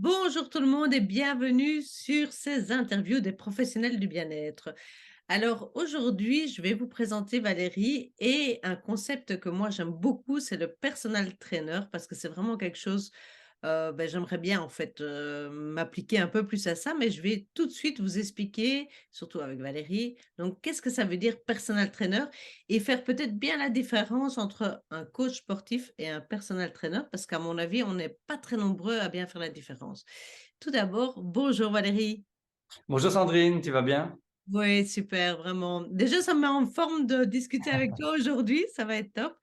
Bonjour tout le monde et bienvenue sur ces interviews des professionnels du bien-être. Alors aujourd'hui, je vais vous présenter Valérie et un concept que moi j'aime beaucoup, c'est le personal trainer parce que c'est vraiment quelque chose, j'aimerais bien en fait m'appliquer un peu plus à ça, mais je vais tout de suite vous expliquer, surtout avec Valérie, donc qu'est-ce que ça veut dire personal trainer et faire peut-être bien la différence entre un coach sportif et un personal trainer parce qu'à mon avis, on n'est pas très nombreux à bien faire la différence. Tout d'abord, bonjour Valérie. Bonjour Sandrine, tu vas bien? Oui, super, vraiment. Déjà, ça me met en forme de discuter avec toi aujourd'hui, ça va être top.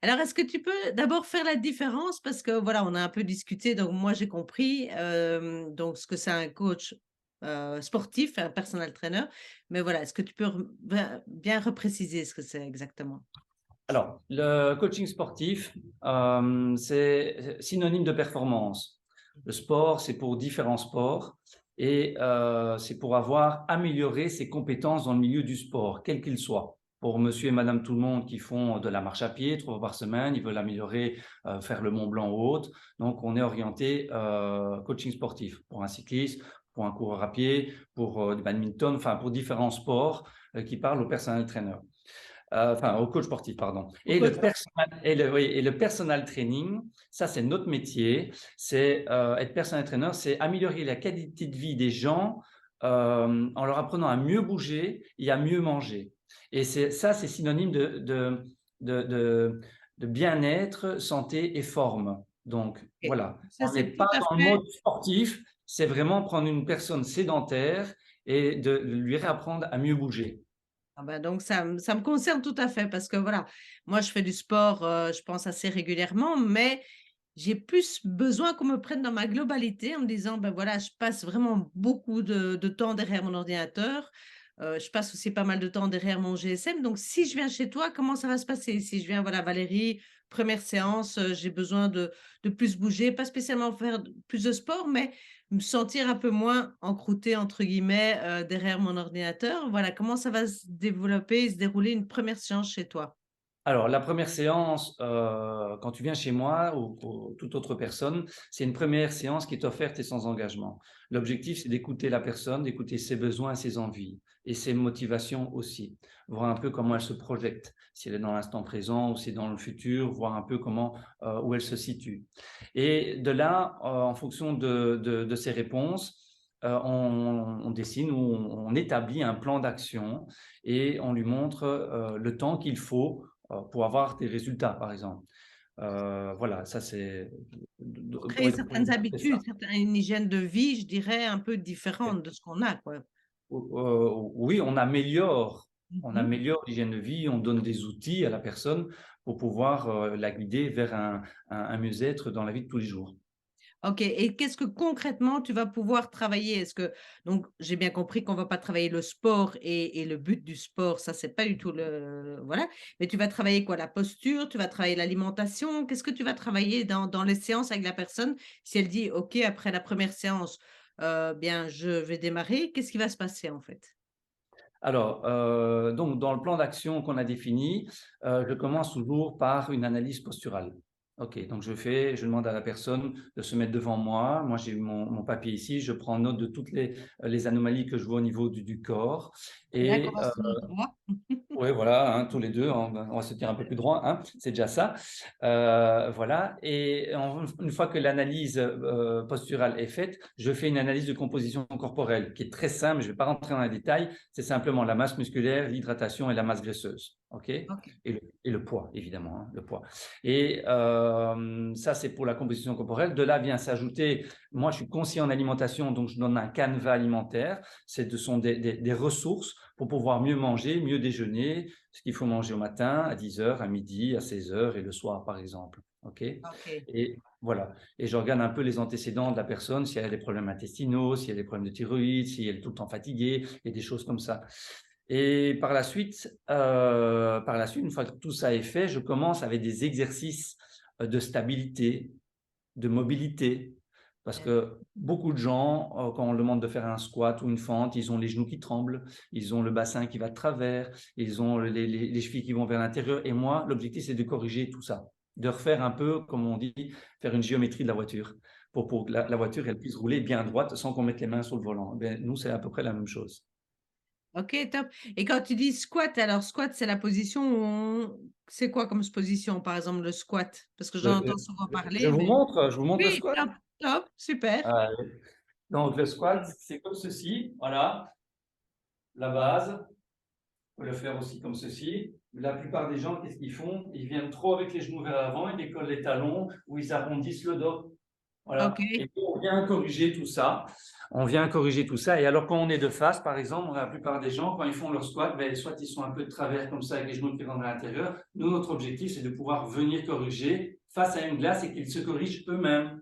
Alors, est-ce que tu peux d'abord faire la différence? Parce que voilà, on a un peu discuté, donc moi j'ai compris donc ce que c'est un coach sportif, un personal trainer. Mais voilà, est-ce que tu peux bien repréciser ce que c'est exactement? Alors, le coaching sportif, c'est synonyme de performance. Le sport, c'est pour différents sports et c'est pour avoir amélioré ses compétences dans le milieu du sport, quel qu'il soit. Pour monsieur et madame tout le monde qui font de la marche à pied 3 fois par semaine, ils veulent améliorer, faire le Mont Blanc ou autre. Donc, on est orienté coaching sportif pour un cycliste, pour un coureur à pied, pour du badminton, enfin pour différents sports qui parlent au personnel trainer. Au coach sportif, pardon. Au Et le coach personal, oui, et le personal training, ça c'est notre métier. C'est être personal trainer, c'est améliorer la qualité de vie des gens en leur apprenant à mieux bouger et à mieux manger. Et c'est synonyme de, de, de bien-être, santé et forme. Donc sportif. voilà, Ça, on n'est c'est tout pas à dans le fait. mode sportif, c'est vraiment prendre une personne sédentaire et de lui réapprendre à mieux bouger. Ah bah donc ça me concerne tout à fait parce que voilà, moi je fais du sport, je pense assez régulièrement, mais j'ai plus besoin qu'on me prenne dans ma globalité en me disant: «Ben voilà, je passe vraiment beaucoup de temps derrière mon ordinateur, je passe aussi pas mal de temps derrière mon GSM, donc si je viens chez toi, comment ça va se passer? Si je viens, voilà, Valérie, première séance, j'ai besoin de plus bouger, pas spécialement faire plus de sport, mais me sentir un peu moins «encroûtée» entre guillemets, derrière mon ordinateur. Voilà, comment ça va se développer, se dérouler une première séance chez toi? Alors, la première séance, quand tu viens chez moi ou toute autre personne, c'est une première séance qui est offerte et sans engagement. L'objectif, c'est d'écouter la personne, d'écouter ses besoins, ses envies et ses motivations aussi. Voir un peu comment elle se projette, si elle est dans l'instant présent ou si c'est dans le futur, voir un peu où elle se situe. Et de là, en fonction de ses réponses, on dessine ou on établit un plan d'action et on lui montre le temps qu'il faut pour avoir des résultats, par exemple. Voilà, ça c'est Pour créer pour certaines c'est ça. habitudes, une hygiène de vie, je dirais, un peu différente de ce qu'on a, quoi. Oui, on Mmh. améliore l'hygiène de vie, on donne des outils à la personne pour pouvoir la guider vers un mieux-être dans la vie de tous les jours. OK, et qu'est-ce que concrètement tu vas pouvoir travailler? Est-ce que donc j'ai bien compris qu'on va pas travailler le sport et le but du sport, ça c'est pas du tout le voilà, mais tu vas travailler quoi? La posture? Tu vas travailler l'alimentation? Qu'est-ce que tu vas travailler dans les séances avec la personne? Si elle dit: «OK, après la première séance, bien je vais démarrer», qu'est-ce qui va se passer en fait? Alors, donc dans le plan d'action qu'on a défini, je commence toujours par une analyse posturale. OK, donc je demande à la personne de se mettre devant moi. Moi, j'ai mon papier ici, je prends note de toutes les anomalies que je vois au niveau du corps D'accord, et on se met droit. ouais, voilà, hein, tous les 2, on va se tenir un peu plus droit, hein, c'est déjà ça. Voilà, et une fois que l'analyse posturale est faite, je fais une analyse de composition corporelle qui est très simple, je ne vais pas rentrer dans les détails, c'est simplement la masse musculaire, l'hydratation et la masse graisseuse. OK? OK. Et le poids, évidemment, hein, le poids. Et ça, c'est pour la composition corporelle. De là vient s'ajouter, moi, je suis conseiller en alimentation, donc je donne un canevas alimentaire. Ce sont des ressources pour pouvoir mieux manger, mieux déjeuner, ce qu'il faut manger au matin, à 10 heures, à midi, à 16 heures et le soir, par exemple. OK? OK. Et voilà. Et je regarde un peu les antécédents de la personne, si elle a des problèmes intestinaux, si elle a des problèmes de thyroïde, si elle est tout le temps fatiguée, et des choses comme ça. Et par la suite, une fois que tout ça est fait, je commence avec des exercices de stabilité, de mobilité. Parce Bien. que beaucoup de gens, quand on leur demande de faire un squat ou une fente, ils ont les genoux qui tremblent, ils ont le bassin qui va de travers, ils ont les chevilles qui vont vers l'intérieur. Et moi, l'objectif, c'est de corriger tout ça, de refaire un peu, comme on dit, faire une géométrie de la voiture pour que la voiture elle puisse rouler bien droite sans qu'on mette les mains sur le volant. Eh bien, nous, c'est à peu près la même chose. OK, top. Et quand tu dis squat, alors squat, c'est la position où c'est quoi comme position, par exemple, le squat? Parce que j'en Le- entends souvent je parler, vous mais montre, je vous montre le oui, squat. top, top, super. Euh, donc, le squat, c'est comme ceci. Voilà, la base. On peut le faire aussi comme ceci. La plupart des gens, qu'est-ce qu'ils font? Ils viennent trop avec les genoux vers l'avant, ils décollent les talons ou ils arrondissent le dos. Voilà. OK, Et puis, on vient corriger tout ça. On vient corriger tout ça. Et alors, quand on est de face, par exemple, la plupart des gens, quand ils font leur squat, ben, soit ils sont un peu de travers comme ça avec les genoux qui rentrent à l'intérieur. Nous, notre objectif, c'est de pouvoir venir corriger face à une glace et qu'ils se corrigent eux-mêmes.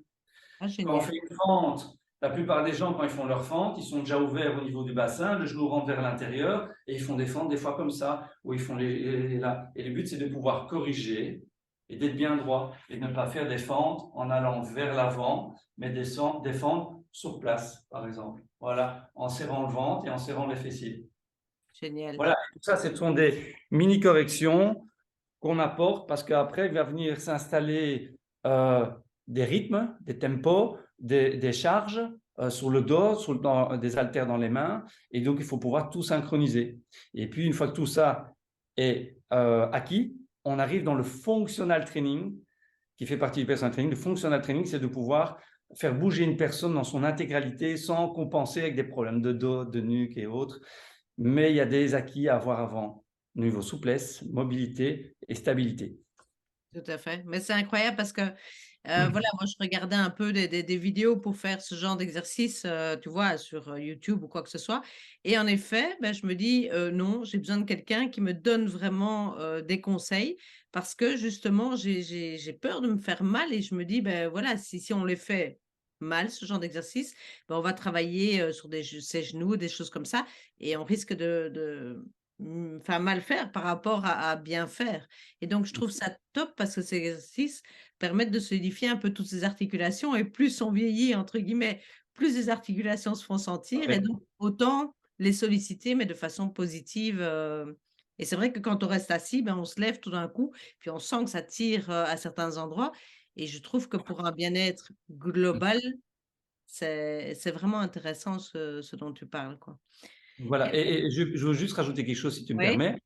ah Quand on génial. fait une fente, la plupart des gens, quand ils font leur fente, ils sont déjà ouverts au niveau du bassin, le genou rentre vers l'intérieur et ils font des fentes des fois comme ça, où ils font là. Et le but, c'est de pouvoir corriger et d'être bien droit et de ne pas faire des fentes en allant vers l'avant, mais des fentes sur place, par exemple. Voilà, en serrant le ventre et en serrant les fessiers. Génial. Voilà, tout ça, ce sont des mini-corrections qu'on apporte parce qu'après, il va venir s'installer des rythmes, des tempos, des charges sur le dos, des haltères dans les mains. Et donc, il faut pouvoir tout synchroniser. Et puis, une fois que tout ça est acquis, on arrive dans le functional training qui fait partie du personal training. Le functional training, c'est de pouvoir faire bouger une personne dans son intégralité sans compenser avec des problèmes de dos, de nuque et autres. Mais il y a des acquis à avoir avant, niveau souplesse, mobilité et stabilité. Tout à fait. Mais c'est incroyable parce que, voilà, moi, je regardais un peu des vidéos pour faire ce genre d'exercice, tu vois, sur, YouTube ou quoi que ce soit et en effet, ben, je me dis: Non, j'ai besoin de quelqu'un qui me donne vraiment, des conseils parce que justement, j'ai peur de me faire mal et je me dis: ben voilà, si on les fait mal, ce genre d'exercice, ben on va travailler, sur ses genoux, des choses comme ça et on risque enfin, mal faire par rapport à bien faire. Et donc, je trouve ça top parce que ces exercices permettent de solidifier un peu toutes ces articulations et plus on vieillit, entre guillemets, plus les articulations se font sentir et donc autant les solliciter, mais de façon positive. Et c'est vrai que quand on reste assis, ben, on se lève tout d'un coup, puis on sent que ça tire à certains endroits. Et je trouve que pour un bien-être global, c'est vraiment intéressant ce dont tu parles, quoi. Voilà, Et et je veux juste rajouter quelque chose si tu me oui, permets.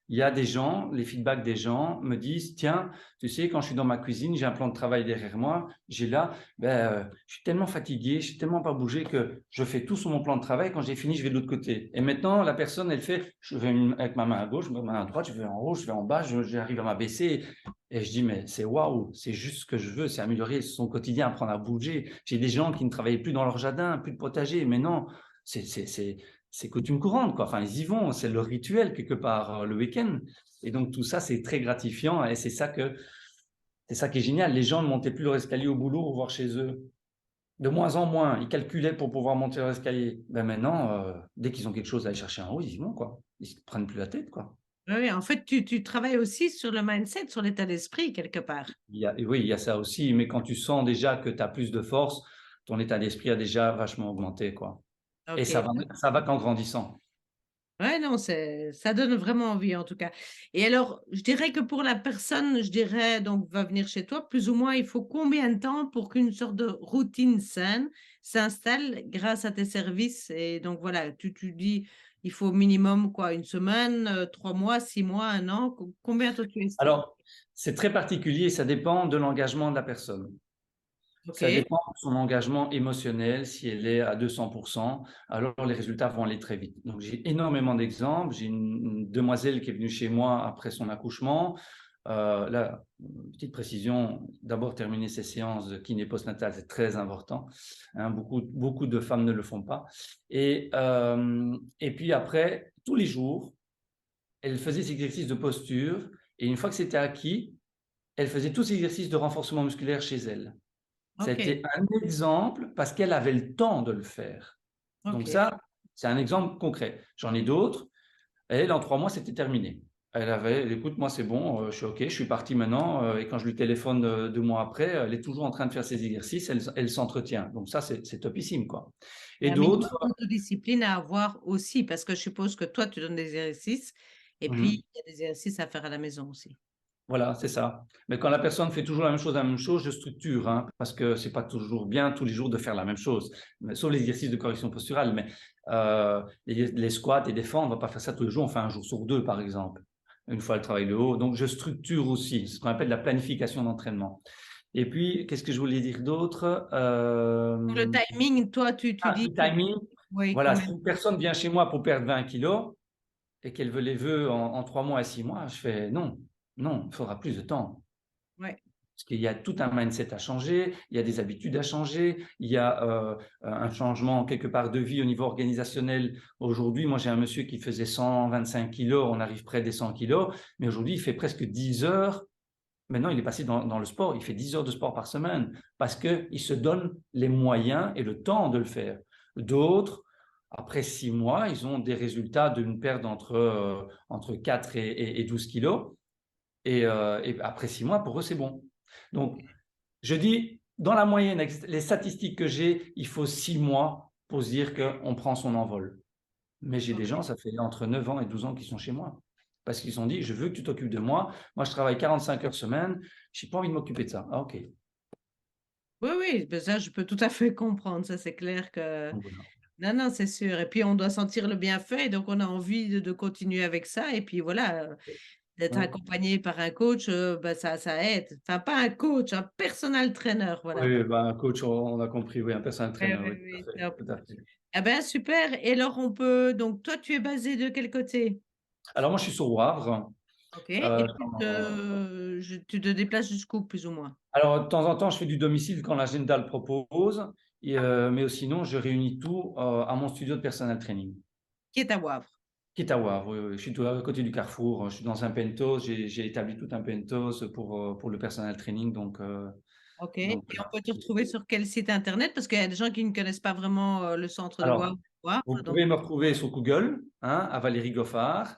Il y a des gens, les feedbacks des gens me disent, tiens, tu sais, quand je suis dans ma cuisine, j'ai un plan de travail derrière moi, j'ai là, je suis tellement fatigué, je suis tellement pas bougé que je fais tout sur mon plan de travail. Quand j'ai fini, je vais de l'autre côté. Et maintenant, la personne, elle fait, je vais avec ma main à gauche, ma main à droite, je vais en haut, je vais en bas, j'arrive à m'abaisser. Et je dis, mais c'est waouh, c'est juste ce que je veux, c'est améliorer son quotidien, apprendre à bouger. J'ai des gens qui ne travaillaient plus dans leur jardin, plus de potager, mais non, c'est coutume courante, quoi. Enfin, ils y vont, c'est leur rituel quelque part le week-end. Et donc tout ça, c'est très gratifiant et c'est ça qui est génial. Les gens ne montaient plus leur escalier au boulot ou voir chez eux. De moins en moins, ils calculaient pour pouvoir monter leur escalier. Ben maintenant, dès qu'ils ont quelque chose à aller chercher en haut, ils y vont, quoi. Ils se prennent plus la tête, quoi. oui, oui, en fait, tu travailles aussi sur le mindset, sur l'état d'esprit quelque part. Oui, il y a ça aussi, mais quand tu sens déjà que tu as plus de force, ton état d'esprit a déjà vachement augmenté, quoi. Et OK. ça va qu'en grandissant. Ouais, non, ça donne vraiment envie en tout cas. Et alors, je dirais que pour la personne, je dirais donc va venir chez toi, plus ou moins, il faut combien de temps pour qu'une sorte de routine saine s'installe grâce à tes services? Et donc voilà, tu dis, il faut au minimum quoi, une semaine, 3 mois, 6 mois, un an? Combien toi tu estimes? Alors, c'est très particulier, ça dépend de l'engagement de la personne. Ça OK. dépend de son engagement émotionnel. Si elle est à 200%, alors les résultats vont aller très vite. Donc, j'ai énormément d'exemples. J'ai une demoiselle qui est venue chez moi après son accouchement. Là, petite précision, d'abord terminer ses séances de kiné postnatal, c'est très important. Hein, beaucoup de femmes ne le font pas. Et puis après, tous les jours, elle faisait ses exercices de posture. Et une fois que c'était acquis, elle faisait tous ces exercices de renforcement musculaire chez elle. OK. C'était un exemple parce qu'elle avait le temps de le faire. Donc OK. ça, c'est un exemple concret. J'en ai d'autres. Elle, en 3 mois, c'était terminé. Écoute, moi c'est bon, je suis OK, je suis parti maintenant. Et quand je lui téléphone 2 mois après, elle est toujours en train de faire ses exercices, elle s'entretient. Donc ça, c'est topissime, quoi. Il Et y a un minimum d'autres, d'autodiscipline à avoir aussi, parce que je suppose que toi, tu donnes des exercices et puis mhm. il y a des exercices à faire à la maison aussi. Voilà, c'est ça. Mais quand la personne fait toujours la même chose, je structure, hein, parce que c'est pas toujours bien tous les jours de faire la même chose, sauf l'exercice de correction posturale. Mais les squats et des fentes, on va pas faire ça tous les jours, on fait un jour sur deux, par exemple, une fois le travail de haut. Donc, je structure aussi, c'est ce qu'on appelle la planification d'entraînement. Et puis, qu'est-ce que je voulais dire d'autre? Pour le timing, toi, tu dis Le que timing. oui, Voilà, combien? si une personne vient chez moi pour perdre 20 kilos et qu'elle veut les vœux en 3 mois à 6 mois, je fais non, non, il faudra plus de temps. Ouais. Parce qu'il y a tout un mindset à changer, il y a des habitudes à changer, il y a un changement quelque part de vie au niveau organisationnel. Aujourd'hui, moi j'ai un monsieur qui faisait 125 kilos, on arrive près des 100 kilos, mais aujourd'hui il fait presque 10 heures. Maintenant, il est passé dans le sport, il fait 10 heures de sport par semaine parce qu'il se donne les moyens et le temps de le faire. D'autres, après 6 mois, ils ont des résultats d'une perte entre 4 et 12 kilos. Et après 6 mois, pour eux, c'est bon. Donc, je dis, dans la moyenne, avec les statistiques que j'ai, il faut 6 mois pour se dire qu'on prend son envol. Mais j'ai des OK. gens, ça fait entre 9 ans et 12 ans qui sont chez moi. Parce qu'ils se sont dit, je veux que tu t'occupes de moi. Moi, je travaille 45 heures semaine. Je n'ai pas envie de m'occuper de ça. Ah, OK. Oui, oui, ben ça, je peux tout à fait comprendre. Ça, c'est clair que Donc, voilà. non, non, c'est sûr. Et puis, on doit sentir le bienfait, et donc on a envie de continuer avec ça. Et puis voilà, d'être Ouais. accompagné par un coach, ben, ça aide. Enfin, pas un coach, un personal trainer, voilà. Oui, ben, un coach, on a compris. Oui, un personal Oui, trainer. oui, Oui, tout à oui, fait. top. Tout à fait. Ah ben, super. Et alors, on peut. Donc, toi, tu es basé de quel côté? Alors, moi, je suis sur Wavre. OK. Et Euh, tu tu te déplaces jusqu'où, plus ou moins? alors, de temps en temps, je fais du domicile quand l'agenda le propose. Mais sinon, je réunis tout à mon studio de personal training. Qui est à Wavre? Kitawa, oui, oui. Je suis tout à côté du Carrefour. Je suis dans un penthouse. J'ai établi tout un penthouse pour le personal training. OK. Et Donc on voilà. peut te retrouver sur quel site internet? Parce qu'il y a des gens qui ne connaissent pas vraiment le centre de Alors, vous Wavre. Donc, pouvez me retrouver sur Google, hein, à Valérie Goffard.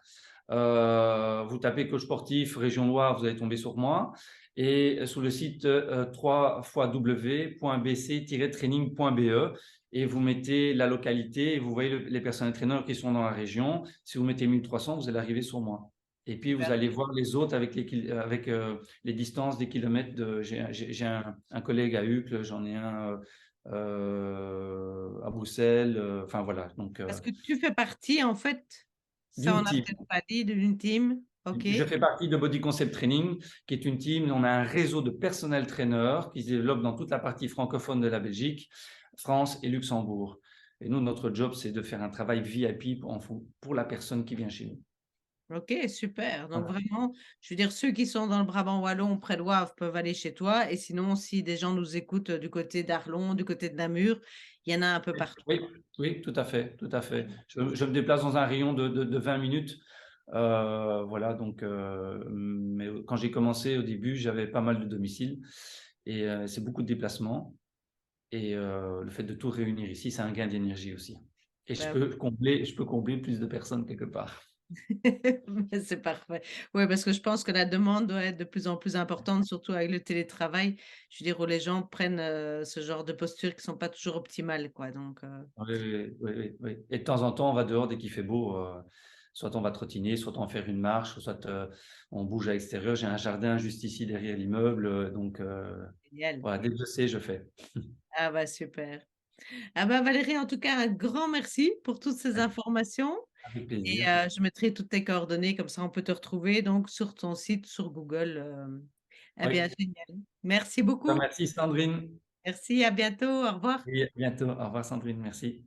Vous tapez coach sportif Région Loire, vous allez tomber sur moi. Et sur le site 3w.bc-training.be et vous mettez la localité et vous voyez les personnes entraîneurs qui sont dans la région. Si vous mettez 1300, vous allez arriver sur moi. Et puis, vous super. allez voir les autres avec les distances des kilomètres. J'ai un collègue à Uccle, j'en ai un à Bruxelles. Enfin, voilà. Donc, Parce que tu fais partie, en fait, ça, on d'une n'a team. peut-être pas dit, d'une team. OK. Je fais partie de Body Concept Training, qui est une team. On a un réseau de personnel trainers qui se développe dans toute la partie francophone de la Belgique, France et Luxembourg. Et nous, notre job, c'est de faire un travail VIP pour la personne qui vient chez nous. OK, super. Donc, Voilà. vraiment, je veux dire, ceux qui sont dans le Brabant wallon, près de Wavre, peuvent aller chez toi. Et sinon, si des gens nous écoutent du côté d'Arlon, du côté de Namur, il y en a un peu partout, Oui, quoi. oui, tout à fait, tout à fait. Je me déplace dans un rayon de 20 minutes. Voilà, donc, mais quand j'ai commencé au début, j'avais pas mal de domiciles et c'est beaucoup de déplacements. Et le fait de tout réunir ici, c'est un gain d'énergie aussi. Et Ben je peux combler plus de personnes quelque part. Mais c'est parfait. Oui, parce que je pense que la demande doit être de plus en plus importante, surtout avec le télétravail. Je veux dire, où les gens prennent ce genre de postures qui sont pas toujours optimales, quoi. Donc, Oui, oui, oui, oui, oui. Et de temps en temps, on va dehors dès qu'il fait beau. Soit on va trottiner, soit on va faire une marche, soit on bouge à l'extérieur. J'ai un jardin juste ici derrière l'immeuble. génial. Voilà, dès que je sais, je fais. Ah bah super. Ah bah Valérie, en tout cas, un grand merci pour toutes ces informations. Avec Et plaisir. je mettrai toutes tes coordonnées, comme ça on peut te retrouver donc sur ton site, sur Google. Eh Oui. bien, génial. Merci beaucoup. Merci Sandrine. Merci, à bientôt. Au revoir. Oui, à bientôt. Au revoir Sandrine, merci.